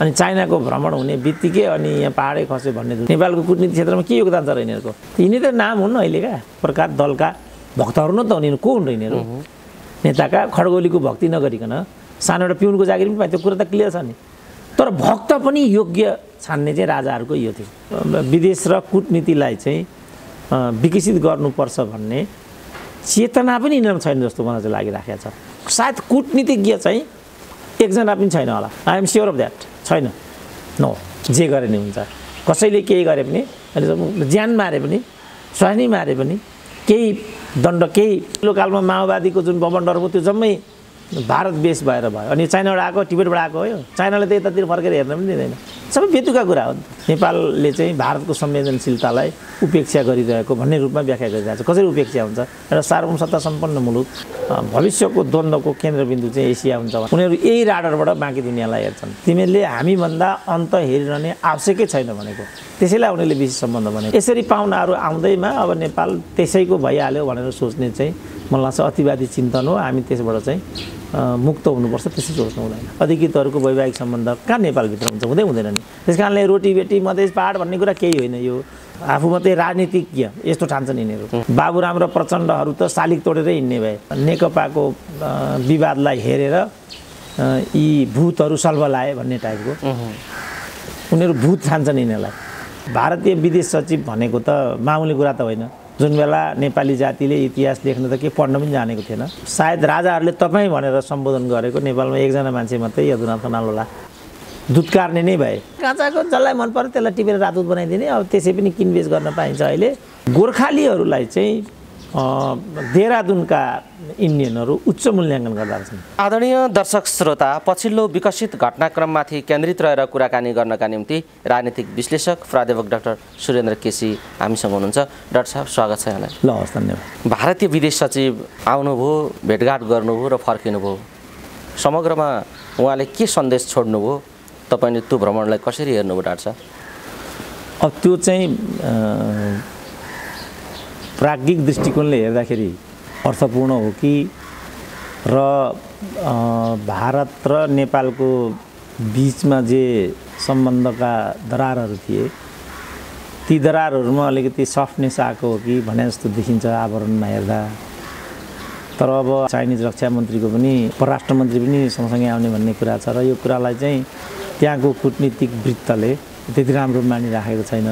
अनि चाइनाको भ्रमण हुने बित्तिकै अनि यहाँ पहाडै खस्यो भन्ने नेपालको कूटनीति क्षेत्रमा के योगदान छ र यिनीहरूको? यिनी त नाम हुन् अहिलेका प्रकार दलका भक्तहरू न त हुन्, को हुन् र यिनीहरू? नेताका खड्गोलीको भक्ति नगरिकन सानो एउटा पिउनको जागिर पनि पाए, त्यो कुरा त क्लियर छ नि। तर भक्त पनि योग्य छान्ने चाहिँ राजाहरूको यो थियो। विदेश र कूटनीतिलाई चाहिँ विकसित गर्नुपर्छ भन्ने चेतना पनि यिनीहरूमा छैन जस्तो मलाई चाहिँ लागिराखेको छ। सायद कूटनीतिज्ञ चाहिँ एकजना पनि छैन होला, I am sure of that, छैन। नो, जे गरे नि हुन्छ, कसैले केही गरे पनि, अहिले ज्यान मारे पनि, स्वानी मारे पनि, केही दण्ड, केही लोकालमा माओवादीको जुन बमण्डर हो त्यो जम्मै भारत बेस भएर भयो। अनि चाइनाबाट आएको, टिबेटबाट आएको हो। चाइनाले त यतातिर फर्केर हेर्न पनि दिँदैन, सबै बेतुका कुरा हो। नेपालले चाहिँ भारतको संवेदनशीलतालाई उपेक्षा गरिरहेको भन्ने रूपमा व्याख्या गरिरहेको छ। कसरी उपेक्षा हुन्छ? एउटा सार्वभौम सत्ता सम्पन्न मुलुक, भविष्यको द्वन्द्वको केन्द्रबिन्दु चाहिँ एसिया हुन्छ। उनीहरू यही राडरबाट बाँकी दुनियाँलाई हेर्छन्। तिमीहरूले हामीभन्दा अन्त हेरिरहने आवश्यकै छैन भनेको, त्यसैलाई उनीहरूले विशेष सम्बन्ध भनेको। यसरी पाहुनाहरू आउँदैमा अब नेपाल त्यसैको भइहाल्यो भनेर सोच्ने चाहिँ मलाई लाग्छ अतिवादी चिन्तन हो। हामी त्यसबाट चाहिँ मुक्त हुनुपर्छ, त्यसै सोच्नु हुँदैन। अधिकृतहरूको वैवाहिक सम्बन्ध कहाँ नेपालभित्र हुन्छ? हुँदैन नि। त्यस कारणले रोटीबेटी मधेस पहाड भन्ने कुरा केही होइन। यो आफू मात्रै राजनीतिज्ञ यस्तो ठान्छन् यिनीहरू। बाबुराम र प्रचण्डहरू त शालिग तोडेरै हिँड्ने भए। नेकपाको विवादलाई हेरेर यी भूतहरू सल्भलाए भन्ने टाइपको उनीहरू भूत ठान्छन् यिनीहरूलाई। भारतीय विदेश सचिव भनेको त मामुली कुरा त होइन। जुन बेला नेपाली जातिले इतिहास लेख्न त के पढ्न पनि जानेको थिएन। सायद राजाहरूले तपाईँ भनेर सम्बोधन गरेको नेपालमा एकजना मान्छे मात्रै यदुनाथ खनाल होला। दुधकार्ने नै भए। काँचाको जसलाई मन पर्यो त्यसलाई टिपेर रातुत बनाइदिने। अब त्यसै पनि किनबेच गर्न पाइन्छ। अहिले गोर्खालीहरूलाई चाहिँ देहरादुनका इन्डियनहरू उच्च मूल्याङ्कन गर्दा छन्। आदरणीय दर्शक श्रोता, पछिल्लो विकसित घटनाक्रममाथि केन्द्रित रहेर कुराकानी गर्नका निम्ति राजनीतिक विश्लेषक प्राध्यापक डाक्टर सुरेन्द्र केसी हामीसँग हुनुहुन्छ। डाक्टर साहब, स्वागत छ यहाँलाई। ल, हस्, धन्यवाद। भारतीय विदेश सचिव आउनुभयो, भेटघाट गर्नुभयो र फर्किनुभयो। समग्रमा उहाँले के सन्देश छोड्नुभयो? तपाईँले त्यो भ्रमणलाई कसरी हेर्नुभयो डाक्टर साहब? अब त्यो चाहिँ प्राज्ञिक दृष्टिकोणले हेर्दाखेरि अर्थपूर्ण हो कि र भारत र नेपालको बिचमा जे सम्बन्धका दरारहरू थिए ती दरारहरूमा अलिकति सफ्टनेस आएको हो कि भने जस्तो देखिन्छ आवरणमा हेर्दा। तर अब चाइनिज रक्षा मन्त्रीको पनि परराष्ट्र मन्त्री पनि सँगसँगै आउने भन्ने कुरा छ र यो कुरालाई चाहिँ त्यहाँको कूटनीतिक वृत्तले त्यति राम्रो मानिराखेको छैन।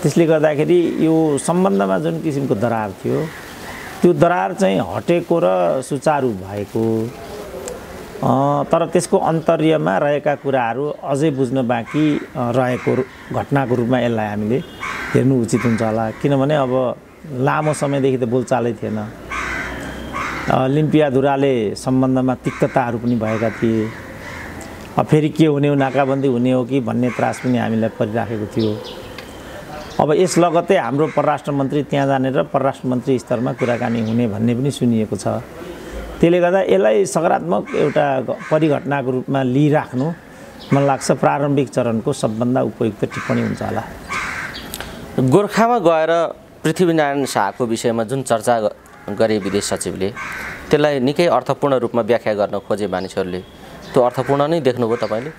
त्यसले गर्दाखेरि यो सम्बन्धमा जुन किसिमको दरार थियो त्यो दरार चाहिँ हटेको र सुचारू भएको, तर त्यसको अन्तर्यमा रहेका कुराहरू अझै बुझ्न बाँकी रहेको घटनाको रूपमा यसलाई हामीले हेर्नु उचित हुन्छ होला। किनभने अब लामो समयदेखि त बोलचालै थिएन। लिम्पियाधुराले सम्बन्धमा तिक्तताहरू पनि भएका थिए। अब फेरि के हुने हो, नाकाबन्दी हुने हो कि भन्ने त्रास पनि हामीलाई परिराखेको थियो। अब यस लगत्तै हाम्रो परराष्ट्र मन्त्री त्यहाँ जाने र परराष्ट्र मन्त्री स्तरमा कुराकानी हुने भन्ने पनि सुनिएको छ। त्यसले गर्दा यसलाई सकारात्मक एउटा परिघटनाको रूपमा लिइराख्नु मलाई लाग्छ प्रारम्भिक चरणको सबभन्दा उपयुक्त टिप्पणी हुन्छ होला। गोर्खामा गएर पृथ्वीनारायण शाहको विषयमा जुन चर्चा गरे विदेश सचिवले, त्यसलाई निकै अर्थपूर्ण रूपमा व्याख्या गर्न खोजे मानिसहरूले। त्यो अर्थपूर्ण नै देख्नुभयो तपाईँले?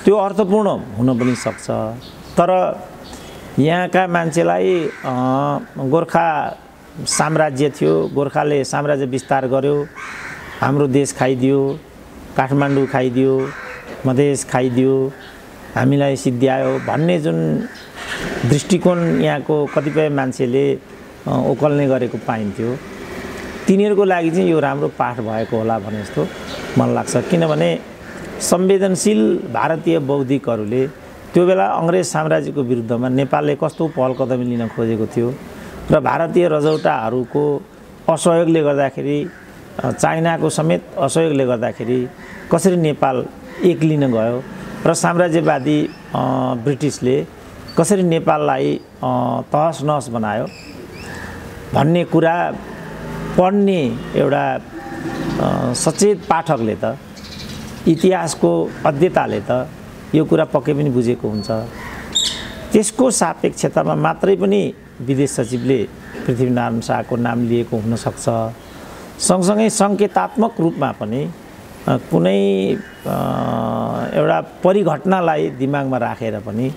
त्यो अर्थपूर्ण हुन पनि सक्छ, तर यहाँका मान्छेलाई गोर्खा साम्राज्य थियो, गोर्खाले साम्राज्य विस्तार गर्यो, हाम्रो देश खाइदियो, काठमाडौँ खाइदियो, मधेस खाइदियो, हामीलाई सिद्ध्यायो भन्ने जुन दृष्टिकोण यहाँको कतिपय मान्छेले ओकल्ने गरेको पाइन्थ्यो, तिनीहरूको लागि चाहिँ यो राम्रो पाठ भएको होला भने जस्तो मलाई लाग्छ। किनभने संवेदनशील भारतीय बौद्धिकहरूले त्यो बेला अङ्ग्रेज साम्राज्यको विरुद्धमा नेपालले कस्तो पहल कदमी लिन खोजेको थियो र भारतीय रजौटाहरूको असहयोगले गर्दाखेरि, चाइनाको समेत असहयोगले गर्दाखेरि कसरी नेपाल एक्लिन गयो र साम्राज्यवादी ब्रिटिसले कसरी नेपाललाई तहस नहस बनायो भन्ने कुरा पढ्ने एउटा सचेत पाठकले त, इतिहासको अध्येताले त यो कुरा पक्कै पनि बुझेको हुन्छ। त्यसको सापेक्षतामा मात्रै पनि विदेश सचिवले पृथ्वीनारायण शाहको नाम लिएको हुनसक्छ। सँगसँगै सङ्केतात्मक रूपमा पनि कुनै एउटा परिघटनालाई दिमागमा राखेर पनि,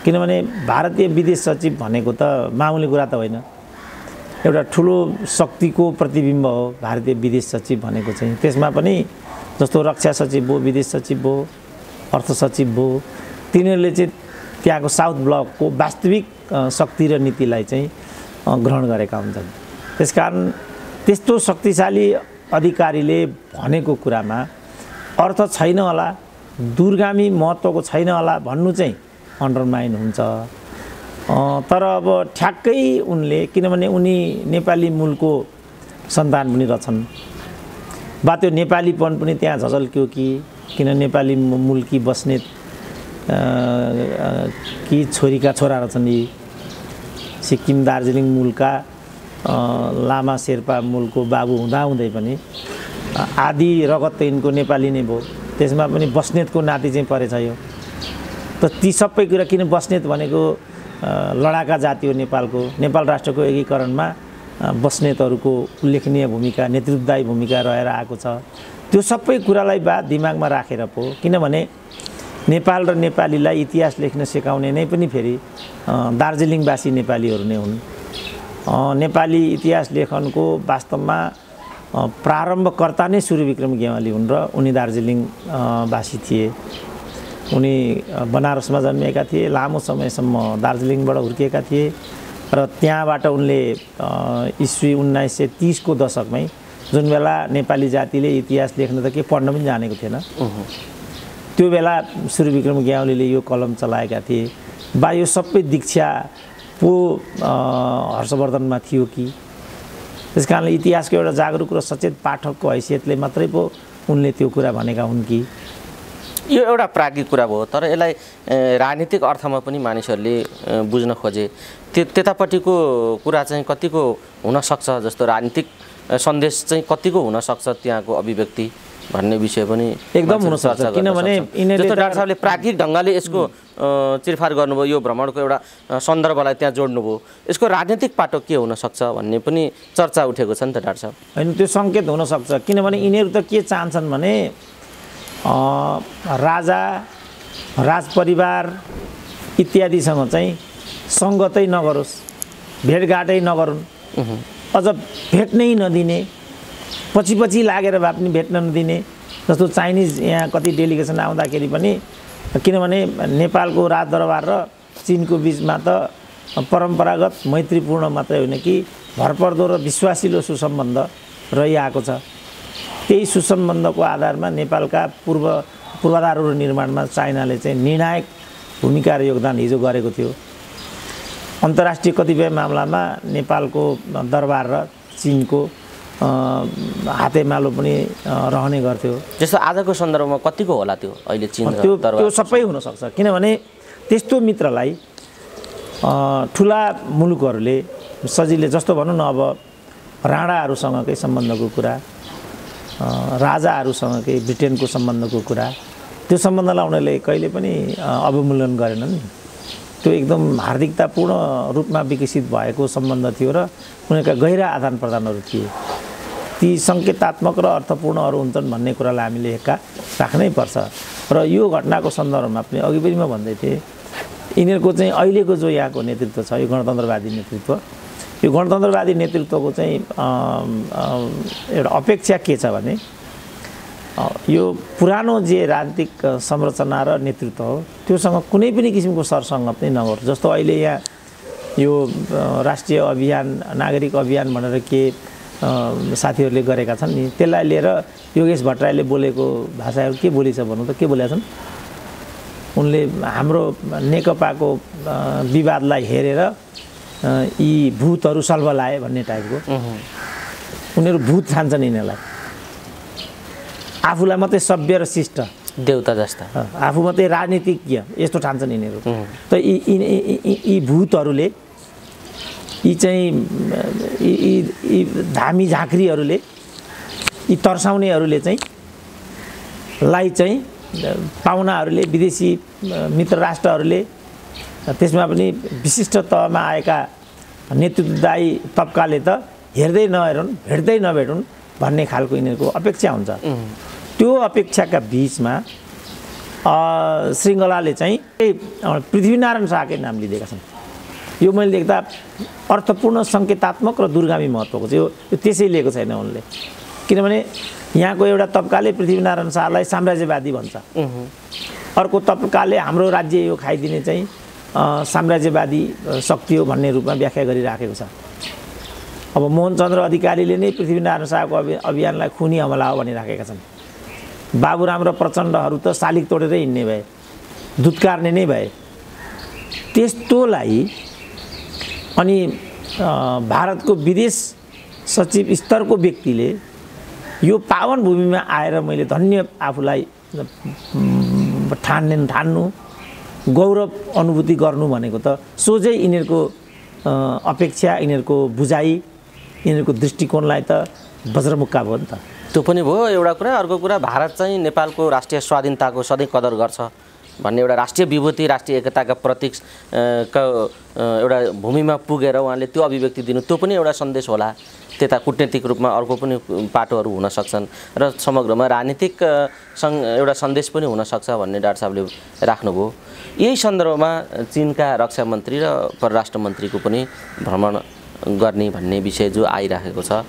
किनभने भारतीय विदेश सचिव भनेको त मामुली कुरा त होइन, एउटा ठुलो शक्तिको प्रतिबिम्ब हो भारतीय विदेश सचिव भनेको चाहिँ। त्यसमा पनि जस्तो रक्षा सचिव भयो, विदेश सचिव भयो, अर्थ सचिव भयो, तिनीहरूले चाहिँ त्यहाँको साउथ ब्लकको वास्तविक शक्ति र नीतिलाई चाहिँ ग्रहण गरेका हुन्छन्। त्यसकारण त्यस्तो शक्तिशाली अधिकारीले भनेको कुरामा अर्थ छैन होला, दूरगामी महत्त्वको छैन होला भन्नु चाहिँ अन्डरमाइन हुन्छ। तर अब ठ्याक्कै उनले, किनभने उनी नेपाली मूलको सन्तान पनि रहेछन्, बा त्यो नेपालीपन पनि त्यहाँ झझल्क्यो किन नेपाली मूलकी बस्नेत कि छोरीका छोरा रहेछन्। यी सिक्किम दार्जिलिङ मूलका लामा शेर्पा मूलको बाबु हुँदाहुँदै पनि आदि रगत त यिनको नेपाली नै भयो, त्यसमा पनि बस्नेतको नाति चाहिँ परेछ यो। त ती सबै कुरा, किन बस्नेत भनेको लडाका जाति हो नेपालको, नेपाल राष्ट्रको एकीकरणमा बस्नेतहरूको उल्लेखनीय भूमिका, नेतृत्वदायी भूमिका रहेर आएको छ। त्यो सबै कुरालाई दिमागमा राखेर पो, किनभने नेपाल र नेपालीलाई इतिहास लेख्न सिकाउने नै पनि फेरि दार्जिलिङवासी नेपालीहरू नै हुन्। नेपाली इतिहास लेखनको वास्तवमा प्रारम्भकर्ता नै सूर्यविक्रम गेवाली हुन् र उनी दार्जिलिङवासी थिए। उनी बनारसमा जन्मिएका थिए, लामो समयसम्म दार्जिलिङबाट हुर्किएका थिए र त्यहाँबाट उनले इस्वी 1930 को दशकमै, जुन बेला नेपाली जातिले इतिहास लेख्न त के पढ्न पनि जानेको थिएन, त्यो बेला सूर्यविक्रम गेवालीले यो कलम चलाएका थिए। बा यो सबै दीक्षा पो हर्षवर्धनमा थियो कि? त्यस कारणले इतिहासको एउटा जागरुक र सचेत पाठकको हैसियतले मात्रै पो उनले त्यो कुरा भनेका हुन् कि? यो एउटा प्राज्ञिक कुरा भयो, तर यसलाई राजनीतिक अर्थमा पनि मानिसहरूले बुझ्न खोजे। त्यतापट्टिको कुरा चाहिँ कतिको हुनसक्छ, जस्तो राजनीतिक सन्देश चाहिँ कतिको हुनसक्छ त्यहाँको अभिव्यक्ति भन्ने विषय पनि एकदम हुनसक्छ। किनभने जस्तो डाक्टर साहबले प्राज्ञिक ढङ्गले यसको चिरफार गर्नुभयो, यो भ्रमणको एउटा सन्दर्भलाई त्यहाँ जोड्नुभयो, यसको राजनीतिक पाटो के हुनसक्छ भन्ने पनि चर्चा उठेको छ नि त डाक्टर साहब। होइन, त्यो सङ्केत हुनसक्छ, किनभने यिनीहरू त के चाहन्छन् भने राजा, राजपरिवार इत्यादिसँग चाहिँ सङ्गतै नगरोस्, भेटघाटै नगरून्, अझ भेट्नै नदिने, पछि लागेर भए पनि भेट्न नदिने। जस्तो चाइनिज यहाँ कति डेलिगेसन आउँदाखेरि पनि, किनभने नेपालको राजदरबार र चीनको बिचमा त परम्परागत मैत्रीपूर्ण मात्रै होइन कि भरपर्दो र विश्वासिलो सुसम्बन्ध रहिआएको छ। त्यही सुसम्बन्धको आधारमा नेपालका पूर्वाधारहरू निर्माणमा चाइनाले चाहिँ निर्णायक भूमिका र योगदान हिजो गरेको थियो। अन्तर्राष्ट्रिय कतिपय मामलामा नेपालको दरबार र चीनको हातेमालो पनि रहने गर्थ्यो। जस्तो आजको सन्दर्भमा कतिको होला त्यो अहिले चीन र दरबार? त्यो सबै हुनसक्छ, किनभने त्यस्तो मित्रलाई ठुला मुलुकहरूले सजिलै, जस्तो भनौँ न, अब राणाहरूसँगकै सम्बन्धको कुरा, राजाहरूसँगकै ब्रिटेनको सम्बन्धको कुरा, त्यो सम्बन्धलाई उनीहरूले कहिले पनि अवमूल्यन गरेनन्। त्यो एकदम हार्दिकतापूर्ण रूपमा विकसित भएको सम्बन्ध थियो र उनीहरूका गहिरा आदान प्रदानहरू थिए। ती सङ्केतात्मक र अर्थपूर्णहरू हुन्छन् भन्ने कुरालाई हामीले हेक्का राख्नै पर्छ। र यो घटनाको सन्दर्भमा पनि अघि पनि म भन्दै थिएँ, यिनीहरूको चाहिँ अहिलेको जो यहाँको नेतृत्व छ, यो गणतन्त्रवादी नेतृत्व, यो गणतन्त्रवादी नेतृत्वको चाहिँ एउटा अपेक्षा के छ भने, यो पुरानो जे राजनीतिक संरचना र नेतृत्व हो त्योसँग कुनै पनि किसिमको सरसङ्गत नै नगर्छ। जस्तो अहिले यहाँ यो राष्ट्रिय अभियान, नागरिक अभियान भनेर के साथीहरूले गरेका छन् नि, त्यसलाई लिएर योगेश भट्टराईले बोलेको भाषाहरू के बोलेछ भन्नु त, के बोलेका छन्? उनले हाम्रो नेकपाको विवादलाई हेरेर यी भूतहरू सल्भलाए भन्ने टाइपको। उनीहरू भूत ठान्छन् यिनीहरूलाई, आफूलाई मात्रै सभ्य र शिष्ट देउता जस्ता, आफू मात्रै राजनीतिज्ञ यस्तो ठान्छन् यिनीहरू। त यी भूतहरूले, यी चाहिँ यी धामी झाँक्रीहरूले, यी तर्साउनेहरूले चाहिँ पाहुनाहरूले, विदेशी मित्र राष्ट्रहरूले, त्यसमा पनि विशिष्ट तहमा आएका नेतृत्वदायी तबकाले त हेर्दै नहेरुन्, भेट्दै नभेटुन् भन्ने खालको यिनीहरूको अपेक्षा हुन्छ। त्यो अपेक्षाका बिचमा श्रृङ्खलाले चाहिँ पृथ्वीनारायण शाहकै नाम लिइदिएका छन्। यो मैले देख्दा अर्थपूर्ण सङ्केतात्मक र दूरगामी महत्त्वको चाहिँ यो त्यसै लिएको छैन उनले, किनभने यहाँको एउटा तबकाले पृथ्वीनारायण शाहलाई साम्राज्यवादी भन्छ, अर्को तबकाले हाम्रो राज्य यो खाइदिने चाहिँ साम्राज्यवादी शक्ति हो भन्ने रूपमा व्याख्या गरिराखेको छ। अब मोहनचन्द्र अधिकारीले नै पृथ्वीनारायण शाहको अभियानलाई खुनी हमला हो भनिराखेका छन्। बाबुराम र प्रचण्डहरू त शालिग तोडेरै हिँड्ने भए, धुत्कार्ने नै भए। त्यस्तोलाई अनि भारतको विदेश सचिव स्तरको व्यक्तिले यो पावन भूमिमा आएर मैले धन्य आफूलाई ठान्नु गौरव अनुभूति गर्नु भनेको त सोझै यिनीहरूको अपेक्षा, यिनीहरूको बुझाइ, यिनीहरूको दृष्टिकोणलाई त वज्रमुक्का भयो नि त। त्यो पनि भयो एउटा कुरा। अर्को कुरा, भारत चाहिँ नेपालको राष्ट्रिय स्वाधीनताको सधैँ कदर गर्छ भन्ने एउटा राष्ट्रिय विभूति, राष्ट्रिय एकताका प्रतीक एउटा भूमिमा पुगेर उहाँले त्यो अभिव्यक्ति दिनु, त्यो पनि एउटा सन्देश होला। त्यता कूटनीतिक रूपमा अर्को पनि पाटोहरू हुन सक्छन् र समग्रमा राजनीतिक एउटा सन्देश पनि हुनसक्छ भन्ने डाक्टर साहबले राख्नुभयो। यही सन्दर्भमा चीनका रक्षा मन्त्री र परराष्ट्र मन्त्रीको पनि भ्रमण गर्ने भन्ने विषय जो आइराखेको छ,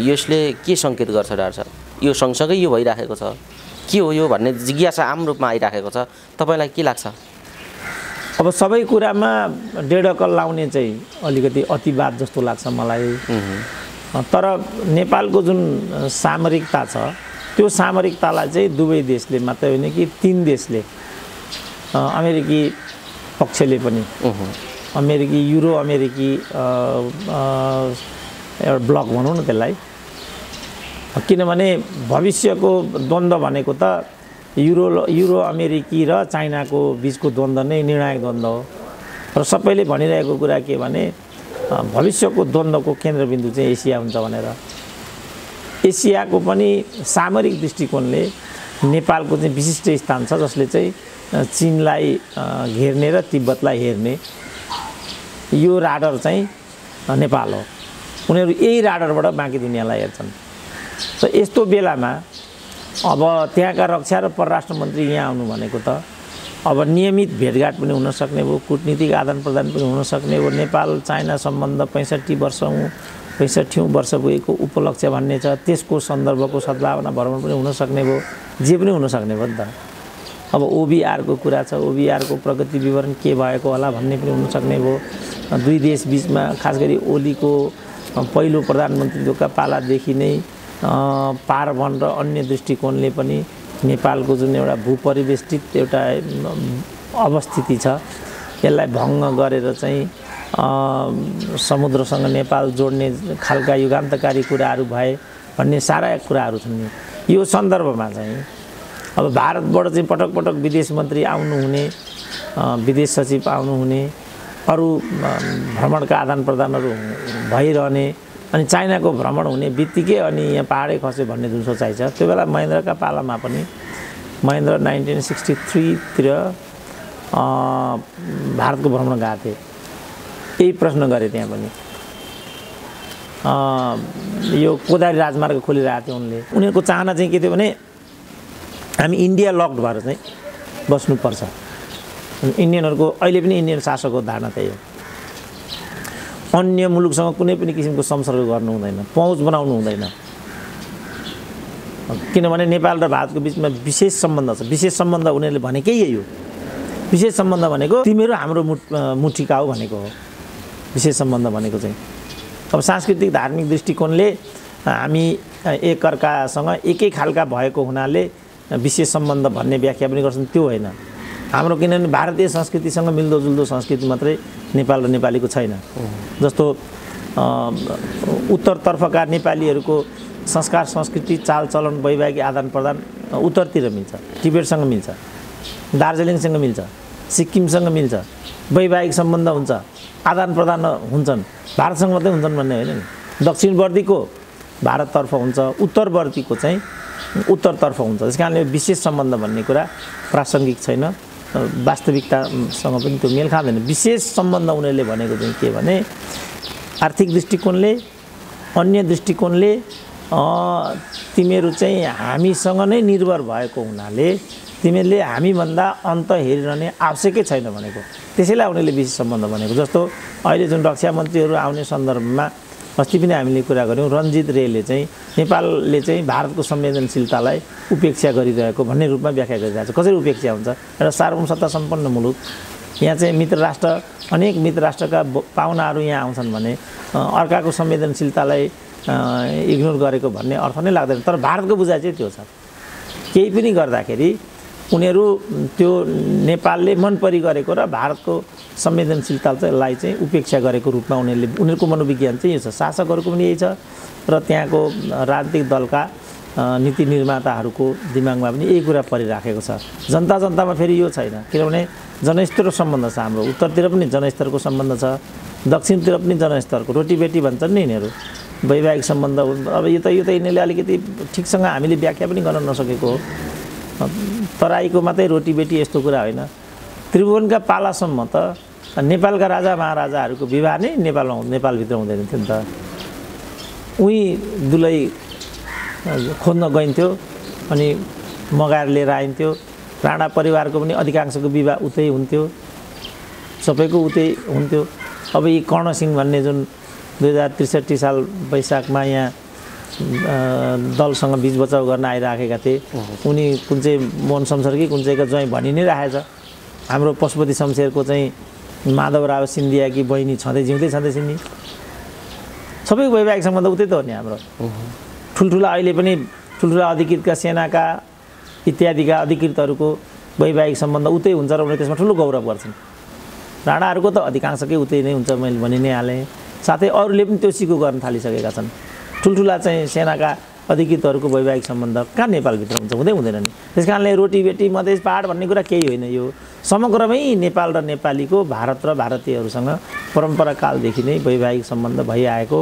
यसले के सङ्केत गर्छ डाक्टर साहब? यो सँगसँगै यो भइराखेको छ, के हो यो भन्ने जिज्ञासा आम रूपमा आइराखेको छ, तपाईँलाई के लाग्छ? अब सबै कुरामा डेढकल लाउने चाहिँ अलिकति अतिवाद जस्तो लाग्छ मलाई। तर नेपालको जुन सामरिकता छ त्यो सामरिकतालाई चाहिँ दुवै देशले मात्रै होइन कि तीन देशले, अमेरिकी पक्षले पनि, अमेरिकी युरो अमेरिकी एउटा ब्लक भनौँ न त्यसलाई, किनभने भविष्यको द्वन्द्व भनेको त युरो अमेरिकी र चाइनाको बिचको द्वन्द्व नै निर्णायक द्वन्द्व हो। र सबैले भनिरहेको कुरा के भने भविष्यको द्वन्द्वको केन्द्रबिन्दु चाहिँ एसिया हुन्छ भनेर। एसियाको पनि सामरिक दृष्टिकोणले नेपालको चाहिँ विशिष्ट स्थान छ, जसले चाहिँ चीनलाई घेर्ने र तिब्बतलाई हेर्ने यो राडर चाहिँ नेपाल हो। उनीहरू यही राडरबाट बाँकी दुनियाँलाई हेर्छन्। र यस्तो बेलामा अब त्यहाँका रक्षा र परराष्ट्र मन्त्री यहाँ आउनु भनेको त अब नियमित भेटघाट पनि हुन सक्ने भयो, कूटनीतिक आदान प्रदान पनि हुन सक्ने भयो। नेपाल चाइना सम्बन्ध 65 वर्ष पुगेको उपलक्ष्य भन्ने छ, त्यसको सन्दर्भको सद्भावना भ्रमण पनि हुन सक्ने भयो, जे पनि हुन सक्ने भयो नि त। अब ओबिआरको कुरा छ, ओबिआरको प्रगति विवरण के भएको होला भन्ने पनि हुन सक्ने भयो। दुई देश बिचमा खास गरी ओलीको पहिलो प्रधानमन्त्रीका पालादेखि नै पारवन र अन्य दृष्टिकोणले पनि नेपालको जुन एउटा भूपरिवेष्टित एउटा अवस्थिति छ यसलाई भङ्ग गरेर चाहिँ समुद्रसँग नेपाल जोड्ने खालका युगान्तकारी कुराहरू भए भन्ने सारा कुराहरू छन्। यो सन्दर्भमा चाहिँ अब भारतबाट चाहिँ पटक पटक विदेश मन्त्री आउनुहुने, विदेश सचिव आउनुहुने, अरू भ्रमणका आदान प्रदानहरू भइरहने, अनि चाइनाको भ्रमण हुने बित्तिकै अनि यहाँ पाहाडै खस्यो भन्ने जुन सोचाइ छ, त्यो बेला महेन्द्रका पालामा पनि महेन्द्र 1963 भारतको भ्रमण गएको थिए, यही प्रश्न गरे त्यहाँ पनि। यो कोदारी राजमार्ग खोलिरहेको थियो उनले। उनीहरूको चाहना चाहिँ के थियो भने हामी इन्डिया लक्ड भएर चाहिँ बस्नुपर्छ। इन्डियनहरूको अहिले पनि इन्डियन शासकको धारणा त्यही हो। अन्य मुलुकसँग कुनै पनि किसिमको संसर्ग गर्नु हुँदैन, पहुँच बनाउनु हुँदैन, किनभने नेपाल र भारतको बिचमा विशेष सम्बन्ध छ। विशेष सम्बन्ध उनीहरूले भनेकै यही हो। विशेष सम्बन्ध भनेको तिमीहरू हाम्रो मुठीका हो भनेको हो विशेष सम्बन्ध भनेको चाहिँ। अब सांस्कृतिक धार्मिक दृष्टिकोणले हामी एकअर्कासँग एकै खालका भएको हुनाले विशेष सम्बन्ध भन्ने व्याख्या पनि गर्छन्, त्यो होइन। हाम्रो किनभने भारतीय संस्कृतिसँग मिल्दोजुल्दो संस्कृति मात्रै नेपाल र नेपालीको छैन। जस्तो उत्तरतर्फका नेपालीहरूको संस्कार संस्कृति चालचलन वैवाहिक आदान प्रदान उत्तरतिर मिल्छ, तिब्बतसँग मिल्छ, दार्जिलिङसँग मिल्छ, सिक्किमसँग मिल्छ, वैवाहिक सम्बन्ध हुन्छ, आदान प्रदान हुन्छन्। भारतसँग मात्रै हुन्छन् भन्ने होइन नि। दक्षिणवर्तीको भारततर्फ हुन्छ, उत्तरवर्तीको चाहिँ उत्तरतर्फ हुन्छ। त्यस कारणले विशेष सम्बन्ध भन्ने कुरा प्रासङ्गिक छैन, वास्तविकतासँग पनि त्यो मेल खाँदैन। विशेष सम्बन्ध उनीहरूले भनेको चाहिँ के भने आर्थिक दृष्टिकोणले, अन्य दृष्टिकोणले तिमीहरू चाहिँ हामीसँग नै निर्भर भएको हुनाले तिमीहरूले हामीभन्दा अन्त हेरिरहने आवश्यकै छैन भनेको, त्यसैलाई उनीहरूले विशेष सम्बन्ध भनेको। जस्तो अहिले जुन रक्षा मन्त्रीहरू आउने सन्दर्भमा अस्ति पनि हामीले कुरा गऱ्यौँ, रञ्जित रेले चाहिँ नेपालले चाहिँ भारतको संवेदनशीलतालाई उपेक्षा गरिरहेको भन्ने रूपमा व्याख्या गरिरहेको छ। कसरी उपेक्षा हुन्छ? एउटा सार्वभौम सत्ता सम्पन्न मुलुक, यहाँ चाहिँ मित्र राष्ट्र, अनेक मित्र राष्ट्रका पाहुनाहरू यहाँ आउँछन् भने अर्काको संवेदनशीलतालाई इग्नोर गरेको भन्ने अर्थ नै लाग्दैन। तर भारतको बुझाइ चाहिँ त्यो छ, केही पनि गर्दाखेरि उनीहरू त्यो नेपालले मन परी गरेको र भारतको संवेदनशीलतालाई चाहिँ उपेक्षा गरेको रूपमा उनीहरूको मनोविज्ञान चाहिँ यो छ। शासकहरूको पनि यही छ र त्यहाँको राजनीतिक दलका नीति निर्माताहरूको दिमागमा पनि यही कुरा परिराखेको छ। जनतामा फेरि यो छैन, किनभने जनस्तरको सम्बन्ध छ हाम्रो। उत्तरतिर पनि जनस्तरको सम्बन्ध छ, दक्षिणतिर पनि जनस्तरको, रोटी बेटी भन्छन् नि यिनीहरू, वैवाहिक सम्बन्ध। अब यो त यिनीहरूले अलिकति ठिकसँग हामीले व्याख्या पनि गर्न नसकेको हो। तराईको मात्रै रोटी बेटी यस्तो कुरा होइन, त्रिभुवनका पालासम्म त नेपालका राजा महाराजाहरूको विवाह नै नेपालभित्र हुँदैन थियो नि त। उही दुलै खोज्न गइन्थ्यो अनि मगाएर लिएर आइन्थ्यो। राणा परिवारको पनि अधिकांशको विवाह उतै हुन्थ्यो, सबैको उतै हुन्थ्यो। अब यी कर्णसिंह भन्ने जुन 2063 साल वैशाखमा यहाँ दलसँग बीच बचाउ गर्न आइराखेका थिए, उनी कुन चाहिँ मोहन शमशेर कि कुन चाहिँको ज्वाइँ भनि नै राखेछ। हाम्रो पशुपति शमशेरको चाहिँ माधवराव सिन्धियाकी बहिनी जिउँदै नि। सबै वैवाहिक सम्बन्ध उतै त हो नि हाम्रो। ठुल्ठुला अहिले पनि ठुल्ठुला अधिकृतका सेनाका इत्यादिका अधिकृतहरूको वैवाहिक सम्बन्ध उतै हुन्छ र उनीहरूले त्यसमा ठुलो गौरव गर्छन्। राणाहरूको त अधिकांशकै उतै नै हुन्छ, मैले भनि नै हालेँ। साथै अरूले पनि त्यो सिको गर्न थालिसकेका छन्। ठुल्ठुला चाहिँ सेनाका अधिकृतहरूको वैवाहिक सम्बन्ध कहाँ नेपालभित्र हुन्छ? हुँदैन नि। त्यस कारणले रोटी बेटी मधेस पहाड भन्ने कुरा केही होइन। यो समग्रमै नेपाल र नेपालीको, भारत र भारतीयहरूसँग परम्पराकालदेखि नै वैवाहिक सम्बन्ध भइआएको,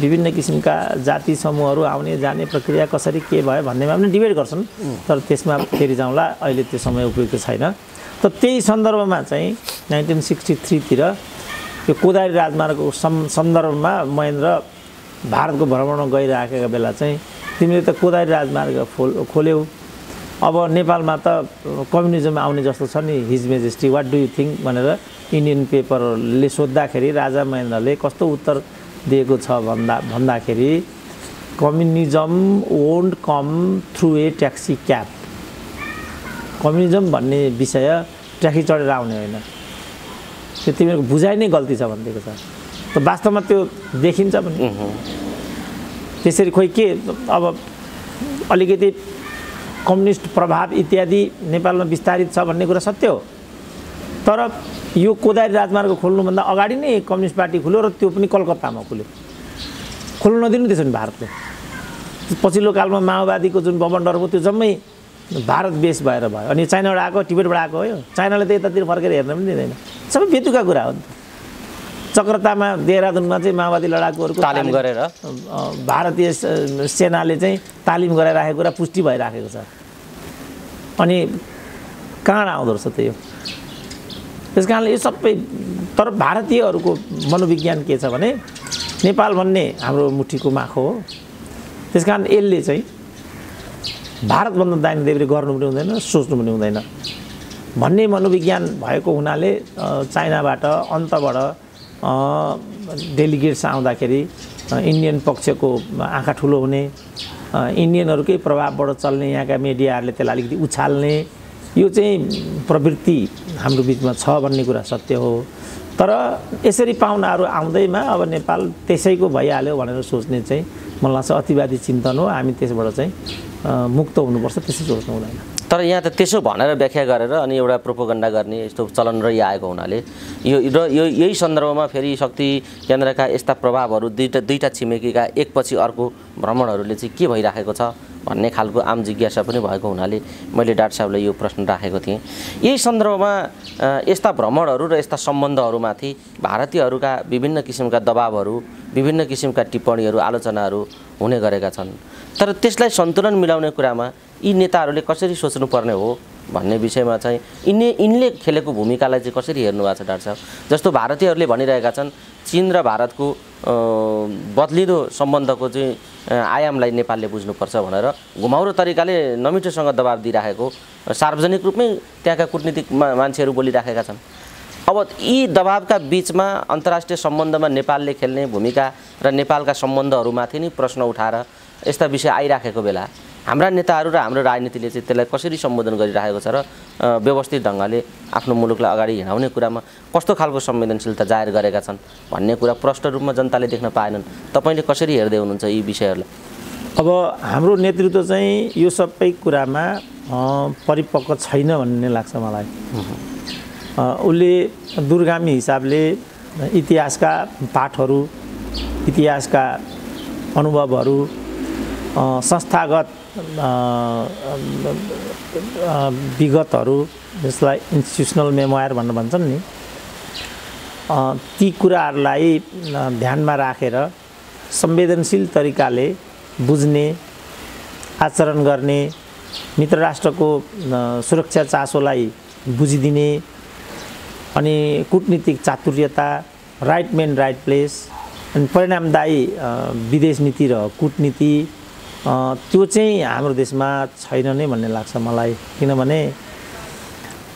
विभिन्न किसिमका जाति समूहहरू आउने जाने प्रक्रिया कसरी के भयो भन्नेमा पनि डिबेट गर्छन्, तर त्यसमा फेरि जाउँला, अहिले त्यो समय उपयुक्त छैन। त त्यही सन्दर्भमा चाहिँ 1963 तिर यो कोदारी राजमार्गको सन्दर्भमा महेन्द्र भारतको भ्रमणमा गइराखेका बेला चाहिँ तिमीले त कोदारी राजमार्ग खोल्यौ, अब नेपालमा त कम्युनिजम आउने जस्तो छ नि, his majesty what do you think भनेर इन्डियन पेपरले सोद्धाखेरि राजा महेन्द्रले कस्तो उत्तर दिएको छ भन्दाखेरि communism won't come through a taxi cab. Communism भन्ने विषय ट्याक्सी चढेर आउने होइन, त्यो तिमीहरूको बुझाइ नै गल्ती छ भनिदिएको छ। त वास्तवमा त्यो देखिन्छ पनि। त्यसरी खोइ के अब अलिकति कम्युनिस्ट प्रभाव इत्यादि नेपालमा विस्तारित छ भन्ने कुरा सत्य हो, तर यो कोदारी राजमार्ग खोल्नुभन्दा अगाडि नै कम्युनिस्ट पार्टी खुल्यो र त्यो पनि कलकत्तामा खुल्यो। खोल्नु नदिनु त्यसो भने भारतले। पछिल्लो कालमा माओवादीको जुन बबन्डर हो त्यो जम्मै भारत बेस भएर भयो। अनि चाइनाबाट आएको, टिबेटबाट आएको हो। यो चाइनाले त यतातिर फर्केर हेर्न पनि दिँदैन, सबै बेतुका कुरा हो नि त। चक्रतामा देहरादुनमा चाहिँ माओवादी लडाकुहरूको तालिम गरेर भारतीय सेनाले चाहिँ तालिम गराइराखेको कुरा पुष्टि भइराखेको छ। अनि कहाँ आउँदो रहेछ त यो? त्यस कारणले यो सबै, तर भारतीयहरूको मनोविज्ञान के छ भने नेपाल भन्ने हाम्रो मुठीको माखो हो। त्यस कारण यसले चाहिँ भारतभन्दा दाहिने देब्रे गर्नु पनि हुँदैन, सोच्नु पनि हुँदैन भन्ने मनोविज्ञान भएको हुनाले चाइनाबाट अन्तबाट डेलिगेट्स आउँदाखेरि इन्डियन पक्षको आँखा ठुलो हुने, इन्डियनहरूकै प्रभावबाट चल्ने, यहाँका मिडियाहरूले त्यसलाई अलिकति उछाल्ने, यो चाहिँ प्रवृत्ति हाम्रो बिचमा छ भन्ने कुरा सत्य हो। तर यसरी पाहुनाहरू आउँदैमा अब नेपाल त्यसैको भइहाल्यो भनेर सोच्ने चाहिँ मलाई लाग्छ अतिवादी चिन्तन हो। हामी त्यसबाट चाहिँ मुक्त हुनुपर्छ, त्यसै सोच्नु हुँदैन। तर यहाँ त त्यसो भनेर व्याख्या गरेर अनि एउटा प्रोपोगन्डा गर्ने यस्तो चलन रहिआएको हुनाले यही सन्दर्भमा फेरि शक्ति केन्द्रका यस्ता प्रभावहरू दुईटा छिमेकीका एकपछि अर्को भ्रमणहरूले चाहिँ के भइराखेको छ भन्ने खालको आम जिज्ञासा पनि भएको हुनाले मैले डाक्टर साहबलाई यो प्रश्न राखेको थिएँ। यही सन्दर्भमा यस्ता भ्रमणहरू र यस्ता सम्बन्धहरूमाथि भारतीयहरूका विभिन्न किसिमका दबावहरू, विभिन्न किसिमका टिप्पणीहरू, आलोचनाहरू हुने गरेका छन्। तर त्यसलाई सन्तुलन मिलाउने कुरामा यी नेताहरूले कसरी सोच्नुपर्ने हो भन्ने विषयमा चाहिँ यिनले खेलेको भूमिकालाई चाहिँ कसरी हेर्नु भएको छ डाक्टर साहब? जस्तो भारतीयहरूले भनिरहेका छन् चीन र भारतको बदलिदो सम्बन्धको चाहिँ आयामलाई नेपालले बुझ्नुपर्छ भनेर घुमाउरो तरिकाले नमिठोसँग दबाब दिइराखेको सार्वजनिक रूपमै त्यहाँका कूटनीतिक मान्छेहरू बोलिराखेका छन्। अब यी दबावका बीचमा अन्तर्राष्ट्रिय सम्बन्धमा नेपालले खेल्ने भूमिका र नेपालका सम्बन्धहरूमाथि नै प्रश्न उठाएर यस्ता विषय आइराखेको बेला हाम्रा नेताहरू र हाम्रो राजनीतिले चाहिँ त्यसलाई कसरी सम्बोधन गरिरहेको छ र व्यवस्थित ढङ्गले आफ्नो मुलुकलाई अगाडि हिँडाउने कुरामा कस्तो खालको संवेदनशीलता जाहेर गरेका छन् भन्ने कुरा प्रष्ट रूपमा जनताले देख्न पाएनन्। तपाईँले कसरी हेर्दै हुनुहुन्छ यी विषयहरूलाई? अब हाम्रो नेतृत्व चाहिँ यो सबै कुरामा परिपक्व छैन भन्ने लाग्छ मलाई। उसले दूरगामी हिसाबले इतिहासका पाठहरू, इतिहासका अनुभवहरू, संस्थागत विगतहरू जसलाई इन्स्टिट्युसनल मेमोयर भनेर भन्छन् नि, ती कुराहरूलाई ध्यानमा राखेर संवेदनशील तरिकाले बुझ्ने, आचरण गर्ने, मित्र राष्ट्रको सुरक्षा चासोलाई बुझिदिने अनि कूटनीतिक चातुर्यता, राइट मेन राइट प्लेस अनि परिणामदायी विदेश नीति र कूटनीति त्यो चाहिँ हाम्रो देशमा छैन नै भन्ने लाग्छ मलाई। किनभने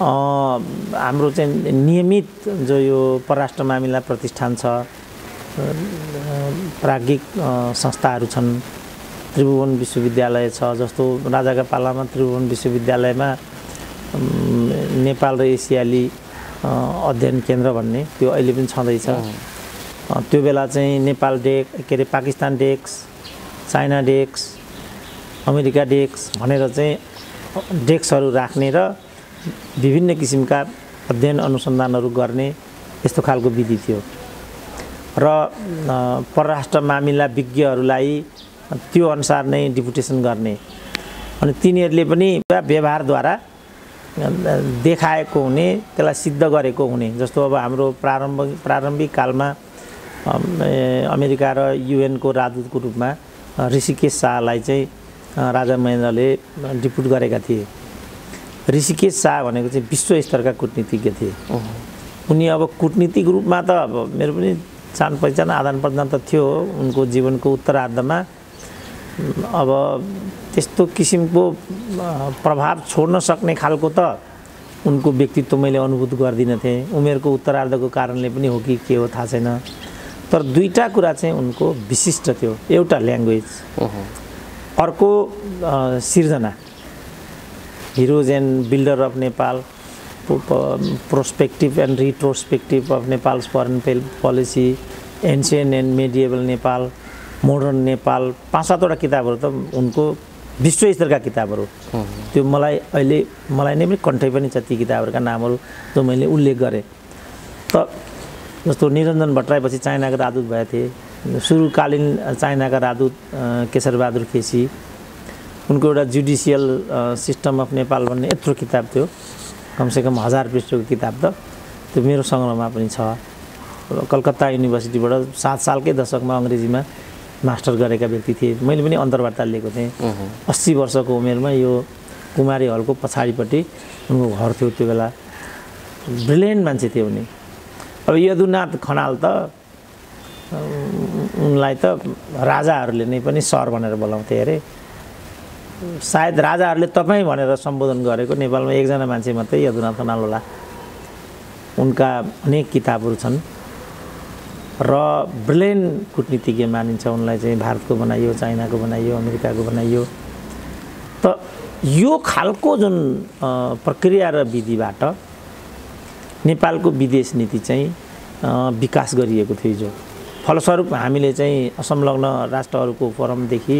हाम्रो चाहिँ नियमित जो यो परराष्ट्र मामिला प्रतिष्ठान छ, प्राज्ञिक संस्थाहरू छन्, त्रिभुवन विश्वविद्यालय छ, जस्तो राजाका पालामा त्रिभुवन विश्वविद्यालयमा नेपाल र एसियाली अध्ययन केन्द्र भन्ने त्यो अहिले पनि छँदैछ। त्यो बेला चाहिँ नेपाल डेस्क, के अरे Pakistan desk, China desk, America desk भनेर चाहिँ डेस्कहरू राख्ने र विभिन्न किसिमका अध्ययन अनुसन्धानहरू गर्ने यस्तो खालको विधि थियो र परराष्ट्र मामिला विज्ञहरूलाई त्यो अनुसार नै डिपुटेसन गर्ने अनि तिनीहरूले पनि व्यवहारद्वारा देखाएको हुने, त्यसलाई सिद्ध गरेको हुने। जस्तो अब हाम्रो प्रारम्भिक कालमा अमेरिका र युएनको राजदूतको रूपमा ऋषिकेश शाहलाई चाहिँ राजा महेन्द्रले डिपुट गरेका थिए। ऋषिकेश शाह भनेको चाहिँ विश्व स्तरका कूटनीतिज्ञ थिए। उनी अब कूटनीतिक रूपमा त अब मेरो पनि जान पहिचान आदान प्रदान त थियो उनको जीवनको उत्तरार्धमा। अब त्यस्तो किसिमको प्रभाव छोड्न सक्ने खालको त उनको व्यक्तित्व मैले अनुभूत गर्दिनँ थिएँ। उमेरको उत्तरार्धको कारणले पनि हो कि के हो थाहा छैन। तर दुईटा कुरा चाहिँ उनको विशिष्ट थियो। एउटा ल्याङ्ग्वेज, अर्को सिर्जना, heroes and builder of Nepal, prospective and retrospective of Nepal's foreign policy, ancient and medieval Nepal, modern Nepal, 5-7वटा किताबहरू त उनको विश्व स्तरका किताबहरू। त्यो मलाई नै पनि कन्ठै पनि छ ती किताबहरूका नामहरू जो मैले उल्लेख गरेँ। त जस्तो निरञ्जन भट्टराईपछि चाइनाका राजदूत भएका थिए। सुरुकालीन चाइनाका राजदूत केशरबहादुर खेसी, उनको एउटा जुडिसियल सिस्टम अफ नेपाल भन्ने यत्रो किताब थियो, कमसेकम 1000 पृष्ठको किताब त त्यो मेरो सङ्ग्रहमा पनि छ। कलकत्ता युनिभर्सिटीबाट 7 सालकै दशकमा अङ्ग्रेजीमा मास्टर गरेका व्यक्ति थिए। मैले पनि अन्तर्वार्ता लिएको थिएँ। 80 वर्षको उमेरमा यो कुमारी हलको पछाडिपट्टि उनको घर थियो। त्यो बेला ब्रिलियन्ट मान्छे थियो उनी। अब यदुनाथ खनाल त उनलाई त राजाहरूले नै पनि सर भनेर बोलाउँथे अरे। सायद राजाहरूले तपाईँ भनेर सम्बोधन गरेको नेपालमा एकजना मान्छे मात्रै यदुनाथ खनाल होला। उनका अनेक किताबहरू छन् र ब्रिलियन्ट कूटनीतिज्ञ मानिन्छ उनलाई चाहिँ। भारतको बनाइयो, चाइनाको बनाइयो, अमेरिकाको बनाइयो। त यो खालको जुन प्रक्रिया र विधिबाट नेपालको विदेश नीति चाहिँ विकास गरिएको थियो। जो फलस्वरूप हामीले चाहिँ असंलग्न राष्ट्रहरूको फोरमदेखि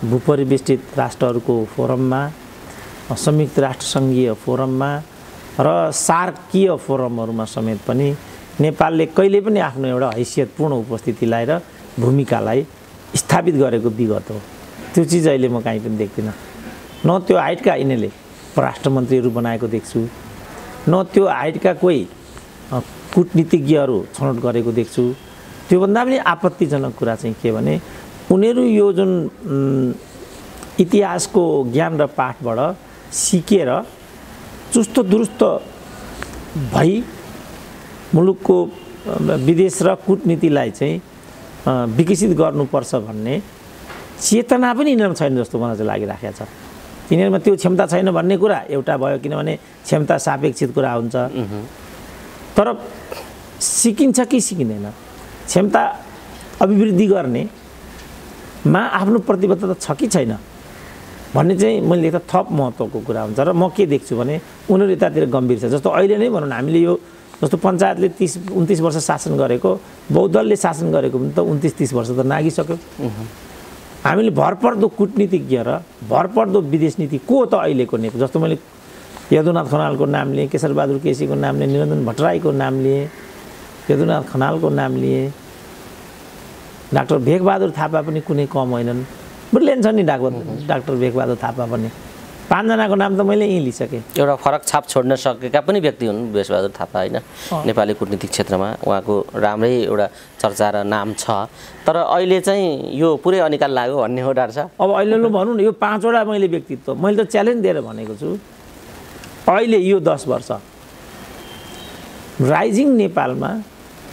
भूपरिवेष्टित राष्ट्रहरूको फोरममा, संयुक्त राष्ट्र सङ्घीय फोरममा र सार्कीय फोरमहरूमा समेत पनि नेपालले कहिले पनि आफ्नो एउटा हैसियतपूर्ण उपस्थितिलाई र भूमिकालाई स्थापित गरेको विगत हो। त्यो चिज अहिले म कहीँ पनि देख्दिनँ। न त्यो हाइटका यिनीहरूले परराष्ट्र मन्त्रीहरू बनाएको देख्छु, न त्यो हाइटका कोही कूटनीतिज्ञहरू छनौट गरेको देख्छु। त्योभन्दा पनि आपत्तिजनक कुरा चाहिँ के भने उनीहरू यो जुन इतिहासको ज्ञान र पाठबाट सिकेर चुस्त दुरुस्त भई मुलुकको विदेश र कूटनीतिलाई चाहिँ विकसित गर्नुपर्छ भन्ने चेतना पनि यिनीहरूमा छैन जस्तो मलाई चाहिँ लागिराखेको छ। तिनीहरूमा त्यो क्षमता छैन भन्ने कुरा एउटा भयो, किनभने क्षमता सापेक्षित कुरा हुन्छ। तर सिकिन्छ कि सिकिँदैन, क्षमता अभिवृद्धि गर्नेमा आफ्नो प्रतिबद्धता छ कि छैन भन्ने चाहिँ मैले देख्दा थप महत्त्वको कुरा हुन्छ। र म के देख्छु भने उनीहरू यतातिर गम्भीर छ। जस्तो अहिले नै भनौँ न, हामीले यो जस्तो पञ्चायतले 30-29 वर्ष शासन गरेको, बहुदलले शासन गरेको पनि त 29-30 वर्ष त नागिसक्यो। हामीले भरपर्दो कूटनीतिज्ञ र भरपर्दो विदेश नीति को त अहिलेको नेता, जस्तो मैले यदुनाथ खनालको नाम लिएँ, केशरबहादुर केसीको नाम लिएँ, निरञ्जन भट्टराईको नाम लिएँ, यदुनाथ खनालको नाम लिएँ, डाक्टर भेगबहादुर थापा पनि कुनै कम होइनन्। ब्रिलियन्ट छ नि डाक्टर भेगबहादुर थापा पनि। 5 जनाको नाम त मैले यहीँ लिइसकेँ। एउटा फरक छाप छोड्न सकेका पनि व्यक्ति हुन् भेगबहादुर थापा, होइन? नेपाली कूटनीतिक क्षेत्रमा उहाँको राम्रै एउटा चर्चा र नाम छ। तर अहिले चाहिँ यो पुरै अनिकाल लाग्यो भन्ने हो डाक्टर साहब? अब अहिले भनौँ न, यो 5वटा मैले व्यक्तित्व मैले त च्यालेन्ज दिएर भनेको छु। अहिले यो 10 वर्ष राइजिङ नेपालमा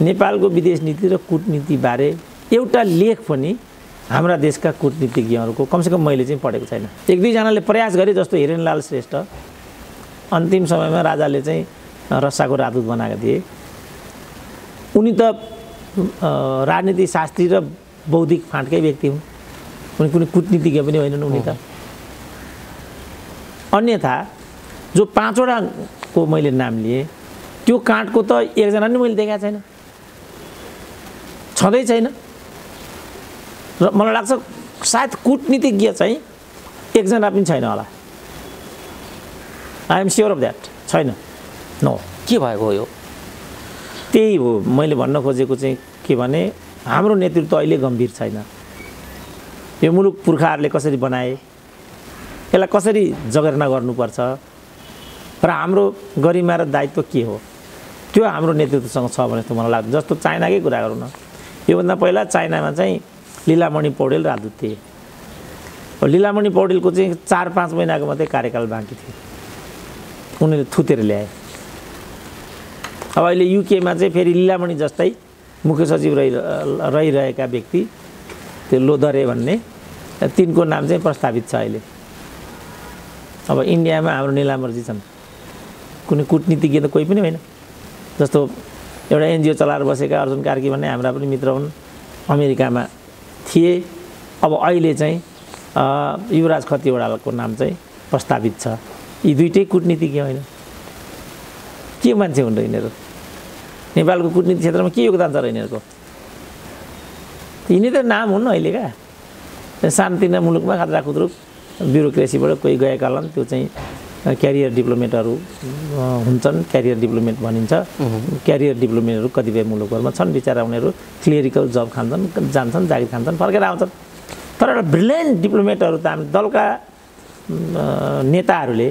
नेपालको विदेश नीति र कूटनीतिबारे एउटा लेख पनि हाम्रा देशका कूटनीतिज्ञहरूको कमसेकम मैले चाहिँ पढेको छैन। 1-2 जनाले प्रयास गरे, जस्तो हिरेनलाल श्रेष्ठ अन्तिम समयमा राजाले चाहिँ रसाको राजदूत बनाएका थिए। उनी त राजनीति शास्त्री र बौद्धिक फाँटकै व्यक्ति हुन्, उनी कुनै कूटनीतिज्ञ पनि होइनन् उनी त। अन्यथा जो 5वटाको मैले नाम लिएँ त्यो काँडको त 1 जना नि मैले देखाएको छैन, छँदै छैन। र मलाई लाग्छ सायद कूटनीतिज्ञ चाहिँ 1 जना पनि छैन होला। I am sure of that, छैन। नो, के भएको हो यो? त्यही हो मैले भन्न खोजेको चाहिँ के भने हाम्रो नेतृत्व अहिले गम्भीर छैन। यो मुलुक पुर्खाहरूले कसरी बनाए, यसलाई कसरी जगेर्ना गर्नुपर्छ र हाम्रो गरिमा र दायित्व के हो, त्यो हाम्रो नेतृत्वसँग छ भने जस्तो मलाई लाग्छ। जस्तो चाइनाकै कुरा गरौँ न, योभन्दा पहिला चाइनामा चाहिँ लीलामणि पौडेल राजदूत थिए। लीलामणि पौडेलको चाहिँ 4-5 महिनाको मात्रै कार्यकाल बाँकी थियो, उनीहरूले थुतेर ल्याए। अब अहिले युकेमा चाहिँ फेरि लीलामणि जस्तै मुख्य सचिव रहिरहेका व्यक्ति, त्यो लोदरे भन्ने, तिनको नाम चाहिँ प्रस्तावित छ अहिले। अब इन्डियामा हाम्रो निलाम्बरजी छन्, कुनै कूटनीतिज्ञ त कोही पनि होइन। जस्तो एउटा एनजिओ चलाएर बसेका अर्जुन कार्की भन्ने हाम्रा पनि मित्र हुन्, अमेरिकामा थिए। अब अहिले चाहिँ युवराज खतिवडाको नाम चाहिँ प्रस्तावित छ। यी दुईटै कूटनीतिज्ञ होइन, के मान्छे हुन् र यिनीहरू? नेपालको कूटनीति क्षेत्रमा के योगदान छ र यिनीहरूको? यिनी त नाम हुन् अहिलेका, सानोतिनो मुलुकमा खतरा खुद्रुक ब्युरोक्रेसीबाट कोही गएका होलान्, त्यो चाहिँ क्यारियर डिप्लोमेटहरू हुन्छन्, क्यारियर डिप्लोमेट भनिन्छ। क्यारियर डिप्लोमेटहरू कतिपय मुलुकहरूमा छन्, बिचरा उनीहरू क्लियरिकल जब खान्छन्, जान्छन्, जागिर खान्छन्, फर्केर आउँछन्। तर एउटा ब्रिलियन्ट डिप्लोमेटहरू त हामी दलका नेताहरूले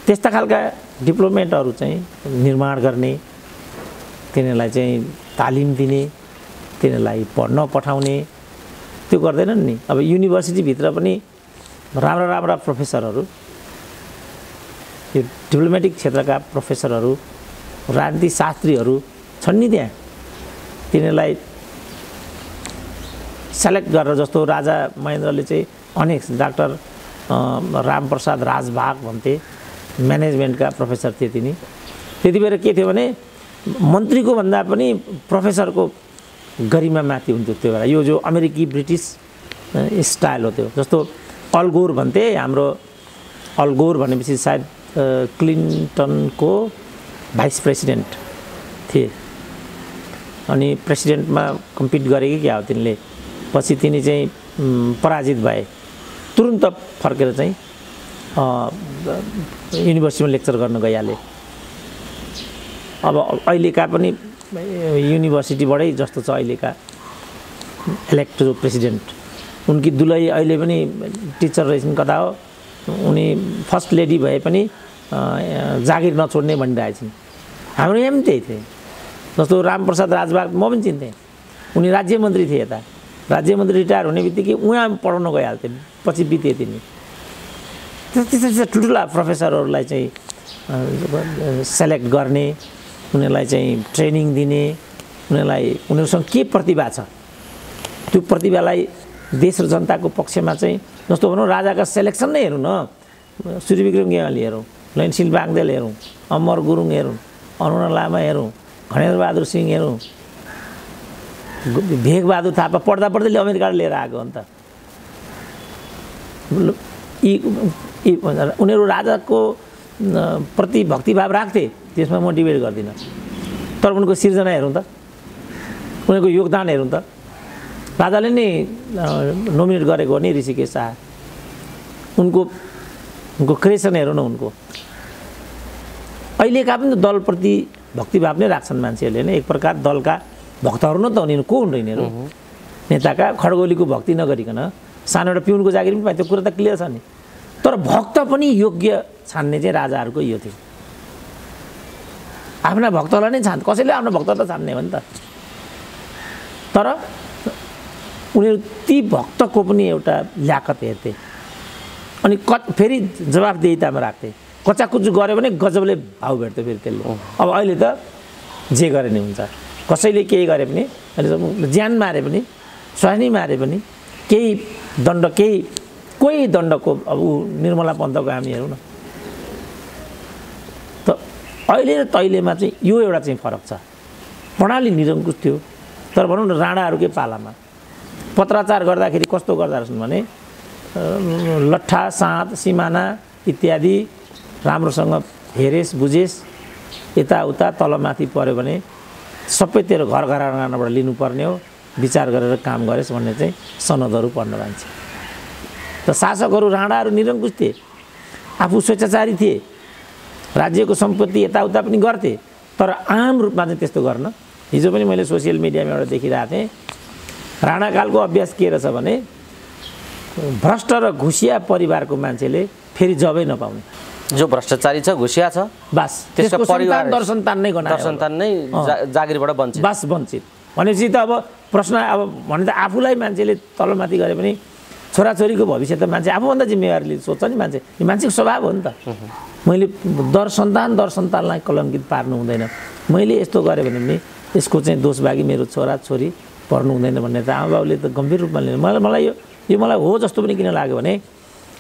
त्यस्ता खालका डिप्लोमेटहरू चाहिँ निर्माण गर्ने, तिनीहरूलाई चाहिँ तालिम दिने, तिनीहरूलाई पढ्न पठाउने, त्यो गर्दैनन् नि। अब युनिभर्सिटीभित्र पनि राम्रा प्रोफेसरहरू, यो डिप्लोमेटिक क्षेत्रका प्रोफेसरहरू, राजनीति शास्त्रीहरू छन् नि त्यहाँ। तिनीहरूलाई सेलेक्ट गरेर, जस्तो राजा महेन्द्रले चाहिँ अनेक डाक्टर रामप्रसाद राजभाग भन्थे, म्यानेजमेन्टका प्रोफेसर थिए तिनी। त्यति बेला के थियो भने मन्त्रीको भन्दा पनि प्रोफेसरको गरिमा माथि हुन्थ्यो त्यो बेला। यो जो अमेरिकी ब्रिटिस स्टाइल हो त्यो। जस्तो अलगोर भन्थे, हाम्रो अलगोर भनेपछि सायद क्लिन्टनको भाइस प्रेसिडेन्ट थिए, अनि प्रेसिडेन्टमा कम्पिट गरे कि क्या हो तिनले। पछि तिनी चाहिँ पराजित भए, तुरुन्त फर्केर चाहिँ युनिभर्सिटीमा लेक्चर गर्न गइहाले। अब अहिलेका पनि युनिभर्सिटीबाटै जस्तो छ अहिलेका इलेक्ट प्रेसिडेन्ट, उनकी दुलै अहिले पनि टिचर रहेछन्। कता हो उनी फर्स्ट लेडी भए पनि जागिर नछोड्ने भनिरहेछन्। हाम्रो यहाँ पनि त्यही थिए। जस्तो रामप्रसाद राजभाग म पनि चिन्थेँ, उनी राज्य मन्त्री थिए। यता राज्य मन्त्री रिटायर हुने बित्तिकै उहाँ पढाउन गइहाल्थे, पछि बिते तिनी। त्यस्ता ठुल्ठुला प्रोफेसरहरूलाई चाहिँ सेलेक्ट गर्ने, उनीहरूलाई चाहिँ ट्रेनिङ दिने, उनीहरूसँग के प्रतिभा छ त्यो प्रतिभालाई देश र जनताको पक्षमा चाहिँ जस्तो भनौँ राजाका सेलेक्सन नै हेरौँ न, सूर्यविक्रम गेवाली हेरौँ, लैनशील बागदेल हेरौँ, अमर गुरुङ हेरौँ, अरुणा लामा हेरौँ, गणेन्द्रबहादुर सिंह हेरौँ, भेगबहादुर थापा पढ्दा पढ्दै अमेरिकाबाट लिएर आएको अन्त। उनीहरू राजाको प्रति भक्तिभाव राख्थे, त्यसमा म डिबेट गर्दिनँ, तर उनको सिर्जना हेरौँ त, उनीहरूको योगदान हेरौँ त। राजाले नै नोमिनेट गरेको हो नि ऋषिकेश शाह, उनको क्रिएसन हेरौँ न उनको। अहिलेका पनि दलप्रति भक्तिभाव नै राख्छन् मान्छेहरूले नै, एक प्रकार दलका भक्तहरू न त उनीहरू को हुन् र यिनीहरू, नेताका खड्गोलीको भक्ति नगरिकन सानो एउटा पिउनको जागिर पनि पाए, त्यो कुरा त क्लियर छ नि। तर भक्त पनि योग्य छान्ने चाहिँ राजाहरूको यो थियो, आफ्ना भक्तलाई नै छान्छ, कसैले आफ्नो भक्त त छान्ने हो नि त। तर उनीहरू ती भक्तको पनि एउटा ल्याकत हेर्थे अनि फेरि जवाफदेहितामा राख्थे। कचाकुचु गऱ्यो भने गजबले भाउ भेट्थ्यो फेरि त्यसले। अब अहिले त जे गरे नि हुन्छ, कसैले केही गरे पनि, अहिले ज्यान मारे पनि, स्वानी मारे पनि केही दण्ड, कोही दण्डको अब ऊ निर्मला पन्तको हामी हेरौँ न। त अहिले र तहिलेमा चाहिँ यो एउटा चाहिँ फरक छ। प्रणाली निरङ्कुश थियो, तर भनौँ न राणाहरूकै पालामा पत्राचार गर्दाखेरि कस्तो गर्दा रहेछन् भने लट्ठा साँध सिमाना इत्यादि राम्रोसँग हेरेस बुझेस, यताउता तलमाथि पऱ्यो भने सबै तेरो घरघरानाबाट लिनुपर्ने हो, विचार गरेर काम गरेस् भन्ने चाहिँ सनदहरू पढ्न जान्छ। त शासकहरू राणाहरू निरङ्कुश थिए, आफू स्वेच्छाचारी थिए, राज्यको सम्पत्ति यताउता पनि गर्थे, तर आम रूपमा चाहिँ त्यस्तो गर्न। हिजो पनि मैले सोसियल मिडियामा एउटा देखिरहेको थिएँ, राणाकालको अभ्यास के रहेछ भने भ्रष्ट र घुसिया परिवारको मान्छेले फेरि जबै नपाउने, जो भ्रष्टाचारी छ घुसिया छ बस त्यसको परिवार दरसन्तान नै गनायो, दरसन्तान नै जागिरबाट वञ्चित, बस वञ्चित भनेपछि त अब प्रश्न अब भने त आफूलाई मान्छेले तलमाथि गरे पनि छोराछोरीको भविष्य त मान्छे आफूभन्दा जिम्मेवारीले सोध्छ नि मान्छे, यो मान्छेको स्वभाव हो नि त। मैले दरसन्तानलाई कलङ्कित पार्नु हुँदैन, मैले यस्तो गरेँ भने पनि यसको चाहिँ दोषभागी मेरो छोराछोरी पर्नु हुँदैन भन्ने त आमाबाउले त गम्भीर रूपमा लिनु। मलाई यो मलाई हो जस्तो पनि किन लाग्यो भने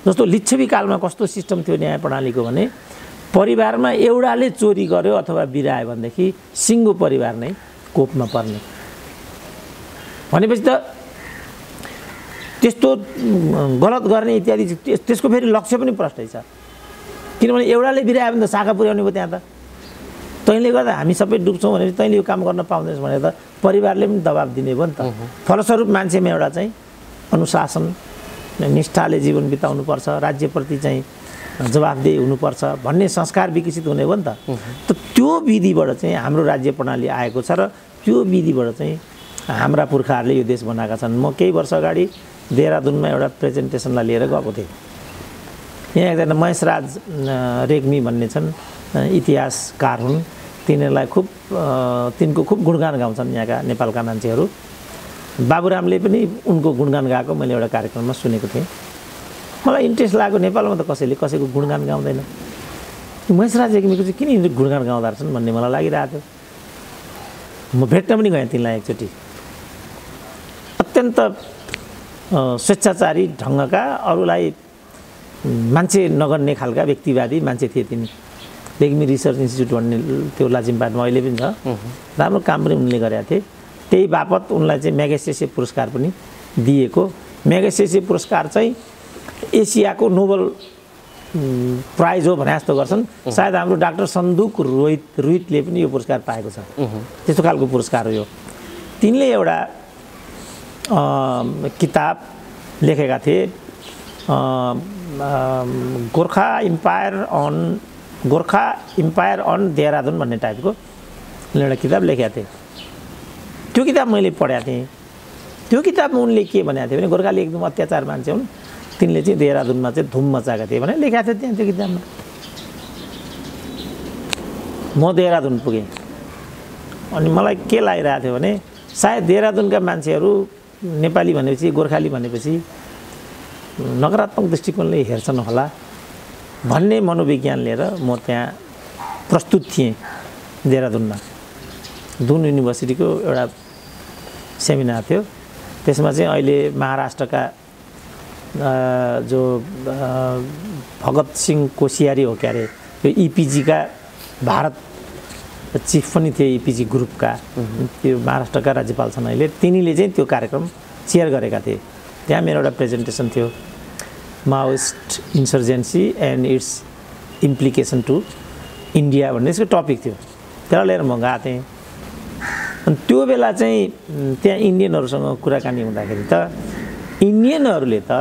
जस्तो लिच्छवी कालमा कस्तो सिस्टम थियो न्याय प्रणालीको भने परिवारमा एउटाले चोरी गर्यो अथवा बिरायो भनेदेखि सिङ्गो परिवार नै कोपमा पर्ने, भनेपछि त त्यस्तो गलत गर्ने इत्यादि त्यसको फेरि लक्ष्य पनि प्रष्टै छ। किनभने एउटाले बिरायो भने त शाखा पुर्याउने भयो त्यहाँ त, तैँले गर्दा हामी सबै डुब्छौँ भने तैँले यो काम गर्न पाउँदैनस् भने त परिवारले पनि दबाब दिने भयो नि त। फलस्वरूप मान्छेमा एउटा चाहिँ अनुशासन निष्ठाले जीवन बिताउनुपर्छ, राज्यप्रति चाहिँ जवाफदेही हुनुपर्छ भन्ने संस्कार विकसित हुने हो नि त। त्यो विधिबाट चाहिँ हाम्रो राज्य प्रणाली आएको छ र त्यो विधिबाट चाहिँ हाम्रा पुर्खाहरूले यो देश बनाएका छन्। म केही वर्ष अगाडि देहरादुनमा एउटा प्रेजेन्टेसनलाई लिएर गएको थिएँ। यहाँ एकजना महेशराज रेग्मी भन्ने छन्, इतिहासकार हुन्, तिनको खुब गुणगान गाउँछन् यहाँका नेपालका मान्छेहरू। बाबुरामले पनि उनको गुणगान गाएको मैले एउटा कार्यक्रममा सुनेको थिएँ। मलाई इन्ट्रेस्ट लाग्यो, नेपालमा त कसैले कसैको गुणगान गाउँदैन, महेशराज रेग्मीको चाहिँ किन यिनीहरू गुणगान गाउँदा रहेछन् भन्ने मलाई लागिरहेको थियो। म भेट्न पनि गएँ तिनलाई एकचोटि। अत्यन्त स्वेच्छाचारी ढङ्गका, अरूलाई मान्छे नगर्ने खालका व्यक्तिवादी मान्छे थिए तिनी। रेग्मी रिसर्च इन्स्टिट्युट भन्ने त्यो लाजिमबाडमा अहिले पनि छ, राम्रो काम पनि उनले गरेका थिए। त्यही बापत उनलाई चाहिँ म्यागसेसे पुरस्कार पनि दिएको। म्यागसेसे पुरस्कार चाहिँ एसियाको नोबल प्राइज हो भने जस्तो गर्छन्। सायद हाम्रो डाक्टर सन्दुक रोहितले पनि यो पुरस्कार पाएको छ, त्यस्तो खालको पुरस्कार हो यो। तिनले एउटा किताब लेखेका थिए, गोर्खा इम्पायर अन देहरादुन भन्ने टाइपको एउटा किताब लेखेका थिए। त्यो किताब मैले पढेको थिएँ। त्यो किताबमा उनले के भनेको थियो भने गोर्खाली एकदम अत्याचार मान्छे हुन्, तिनले चाहिँ देहरादुनमा चाहिँ धुम मचाएका थिए भने लेखेको थियो त्यहाँ त्यो किताबमा। म देहरादुन पुगेँ अनि मलाई के लागिरहेको थियो भने सायद देहरादुनका मान्छेहरू नेपाली भनेपछि गोर्खाली भनेपछि नकारात्मक दृष्टिकोणले हेर्छन् होला भन्ने मनोविज्ञान लिएर म त्यहाँ प्रस्तुत थिएँ देहरादुनमा। दुन युनिभर्सिटीको एउटा सेमिनार थियो। त्यसमा चाहिँ अहिले महाराष्ट्रका जो भगत सिंह कोसियारी हो क्या अरे, यो इपिजीका भारत चिफ पनि थिए, इपिजी ग्रुपका। त्यो महाराष्ट्रका राज्यपाल छन् अहिले। तिनीले चाहिँ त्यो कार्यक्रम चेयर गरेका थिए। त्यहाँ मेरो एउटा प्रेजेन्टेसन थियो, Maoist insurgency and its implication to India भन्ने यसको टपिक थियो। त्यसलाई लिएर म गएको थिएँ। अनि त्यो बेला चाहिँ त्यहाँ इन्डियनहरूसँग कुराकानी हुँदाखेरि त इन्डियनहरूले त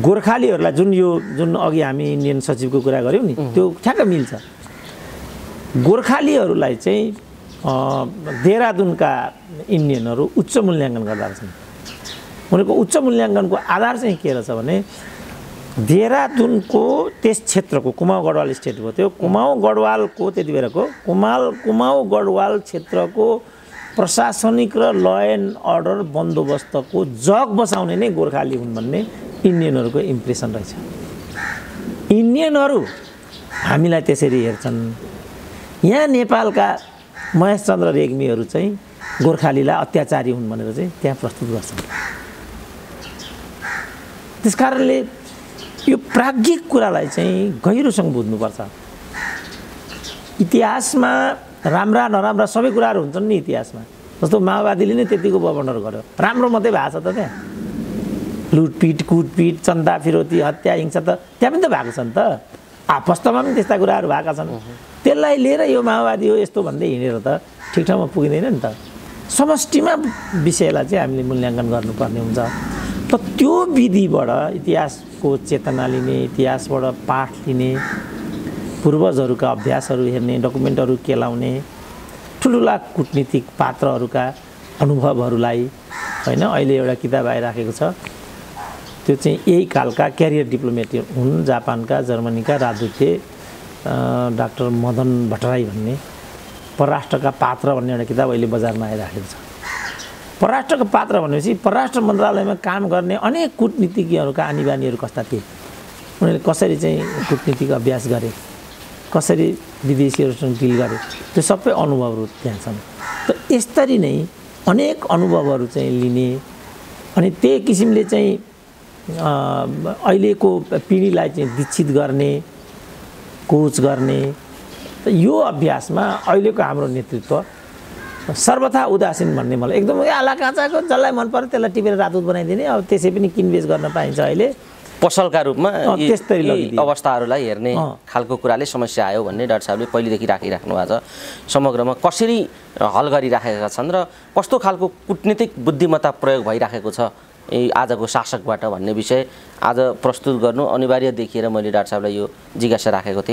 गोर्खालीहरूलाई जुन अघि हामी इन्डियन सचिवको कुरा गऱ्यौँ नि, त्यो ठ्याक्क मिल्छ। गोर्खालीहरूलाई चाहिँ देहरादुनका इन्डियनहरू उच्च मूल्याङ्कन गर्दा रहेछन्। उनीहरूको उच्च मूल्याङ्कनको आधार चाहिँ के रहेछ भने देहरादुनको त्यस क्षेत्रको कुमाऊँ गढवाल स्टेट हो, त्यो कुमाऊँ गढवालको त्यति बेलाको कुमाऊँ गढवाल क्षेत्रको प्रशासनिक र ल एन्ड अर्डर बन्दोबस्तको जग बसाउने नै गोर्खाली हुन् भन्ने इन्डियनहरूको इम्प्रेसन रहेछ। इन्डियनहरू हामीलाई त्यसरी हेर्छन्। यहाँ नेपालका महेशचन्द्र रेग्मीहरू चाहिँ गोर्खालीलाई अत्याचारी हुन् भनेर चाहिँ त्यहाँ प्रस्तुत गर्छन्। त्यसकारणले यो प्राज्ञिक कुरालाई चाहिँ गहिरोसँग बुझ्नुपर्छ। इतिहासमा राम्रा नराम्रा सबै कुराहरू हुन्छन् नि इतिहासमा। जस्तो माओवादीले नै त्यतिको बबन्डर गर्यो, राम्रो मात्रै भएको छ त। त्यहाँ लुटपिट कुटपिट चन्दा फिरौती हत्या हिंसा त त्यहाँ पनि त भएको छ नि त। आपस्तमा पनि त्यस्ता कुराहरू भएका छन्। त्यसलाई लिएर यो माओवादी हो यस्तो भन्दै हिँडेर त ठिक ठाउँमा पुगिँदैन नि त। समष्टिमा विषयलाई चाहिँ हामीले मूल्याङ्कन गर्नुपर्ने हुन्छ। त त्यो विधिबाट इतिहासको चेतना लिने, इतिहासबाट पाठ लिने, पूर्वजहरूका अभ्यासहरू हेर्ने, डकुमेन्टहरू केलाउने, ठुल्ठुला कूटनीतिक पात्रहरूका अनुभवहरूलाई होइन। अहिले एउटा किताब आइराखेको छ, त्यो चाहिँ यही कालका क्यारियर डिप्लोमेट हुन् जापानका जर्मनीका राजदूत डाक्टर मदन भट्टराई भन्ने, परराष्ट्रका पात्र भन्ने एउटा किताब अहिले बजारमा आइराखेको छ। परराष्ट्रका पात्र भनेपछि परराष्ट्र मन्त्रालयमा काम गर्ने अनेक कूटनीतिज्ञहरूका आनीबानीहरू कस्ता थिए, उनीहरूले कसरी चाहिँ कूटनीतिक अभ्यास गरे, कसरी विदेशीहरूसँग डिल गरे, त्यो सबै अनुभवहरू त्यहाँ छन्। त यसरी नै अनेक अनुभवहरू चाहिँ लिने अनि त्यही किसिमले चाहिँ अहिलेको पिँढीलाई चाहिँ दीक्षित गर्ने, कोच गर्ने। यो अभ्यासमा अहिलेको हाम्रो नेतृत्व सर्वथा उदासीन भन्ने मलाई एकदम आला काँचाको जसलाई मन पर्यो त्यसलाई टिपेर राजदूत बनाइदिने। अब त्यसै पनि किनबेच गर्न पाइन्छ अहिले पसलका रूपमा त्यस्तै लगिदिए अवस्थाहरूलाई हेर्ने खालको कुराले समस्या आयो भन्ने डाक्टर साहबले पहिलेदेखि राखिराख्नु भएको छ। समग्रमा कसरी हल गरिराखेका छन् र कस्तो खालको कूटनीतिक बुद्धिमत्ता प्रयोग भइराखेको छ आजको शासकबाट भन्ने विषय आज प्रस्तुत गर्नु अनिवार्य देखिएर मैले डाक्टर साहबलाई यो जिज्ञासा राखेको थिएँ।